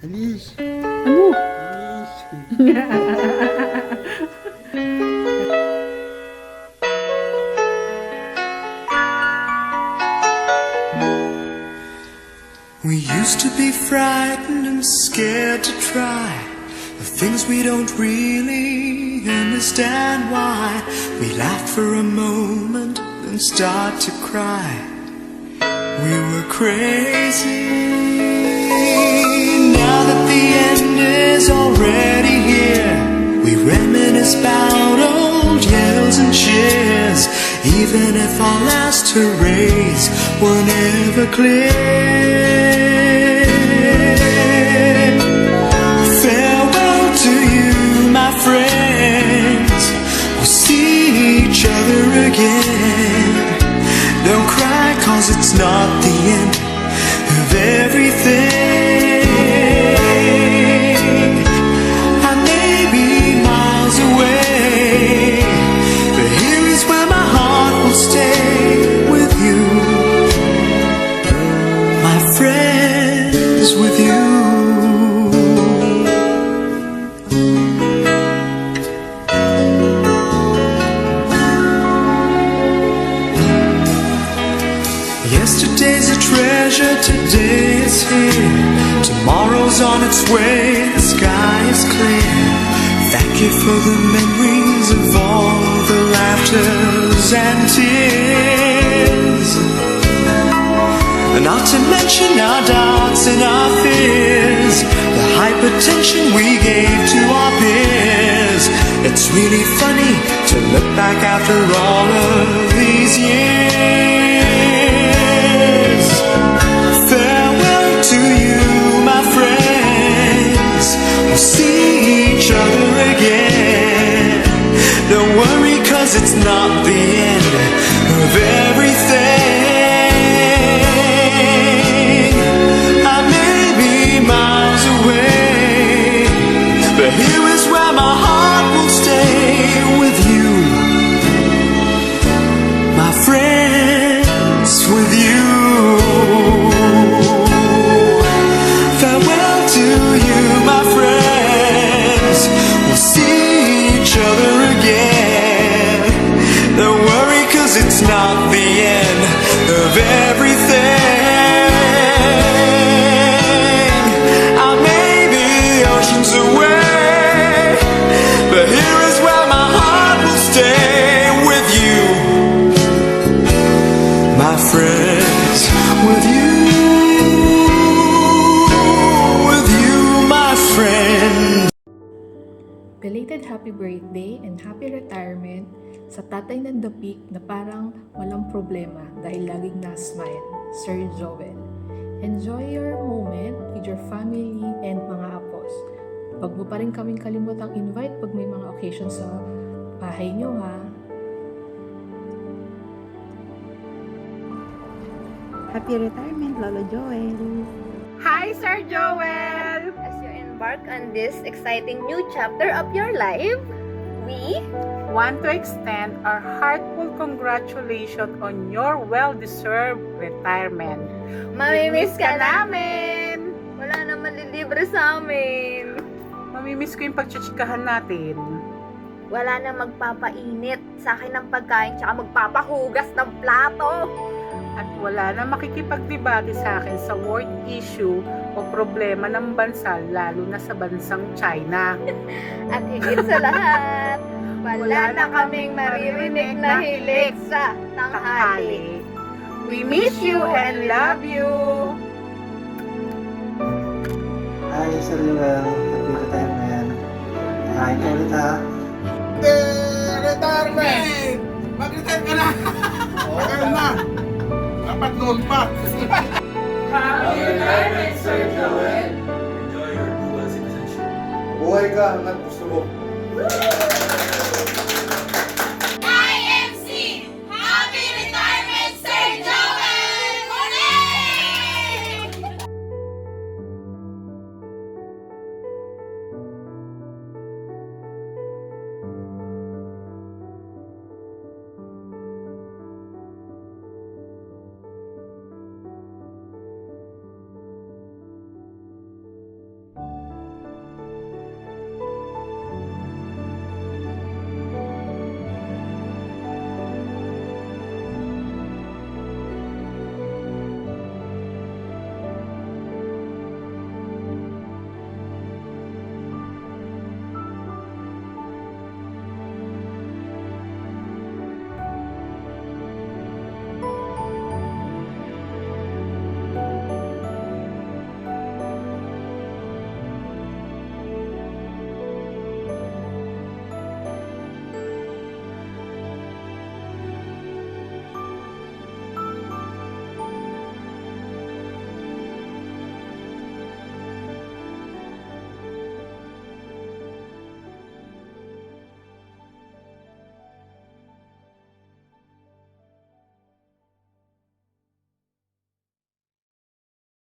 Alis! Ano? Alis! We used to be frightened and scared to try the things we don't really understand why. We laughed for a moment and start to cry. We were crazy. Now that the end is already here, we reminisce about old yells and cheers, even if our last hurrays were never clear. Farewell to you, my friends. We'll see each other again. Don't cry, 'cause it's not the end of everything. I may be miles away, but here is where my heart will stay with you, my friends, with you. Yesterday's a treasure, today is here. Tomorrow's on its way, the sky is clear. Thank you for the memories of all the laughters and tears. Not to mention our doubts and our fears, the hypertension we gave to our peers. It's really funny to look back after all of these years. Farewell to you, my friends. We'll see each other again. Don't worry, 'cause it's not the end of everything. I may be miles away, but here is where my heart will stay with you, my friends, with you. Farewell to you, my friends. We'll see each other again. Don't worry, 'cause it's not the end of everything. I may be oceans away, but here is where my heart will stay with you, my friends, with you, my friend. Belated happy birthday and happy retirement sa tatay ng The Peak na parang walang problema dahil laging na-smile, Sir Joel. Enjoy your moment with your family and mga apos. Huwag mo pa rin kaming kalimutang invite pag may mga occasion sa bahay nyo, ha? Happy retirement, Lolo Joel. Hi, Sir Joel! As you embark on this exciting new chapter of your life, we want to extend our heartfelt congratulations on your well-deserved retirement. mamimiss ka namin! Wala na malilibre sa amin. Mamimiss ko yung pagchichikahan natin. Wala na magpapainit sa akin ng pagkain tsaka magpapahugas ng plato. At wala na makikipagdebate sa akin sa world issue o problema ng bansa, lalo na sa bansang China. At higit sa lahat, wala na kaming maririnig na hilig sa tanghali. We miss you and love you! Hi, Sir Joel. Happy retirement. Kain ka ulit, ha? Retirement! Mag-retire ka na! Okay na! Dapat noon pa! Happy retirement, Sir Joel! Enjoy your dual citizenship. Buhay ka hanggang gusto mo.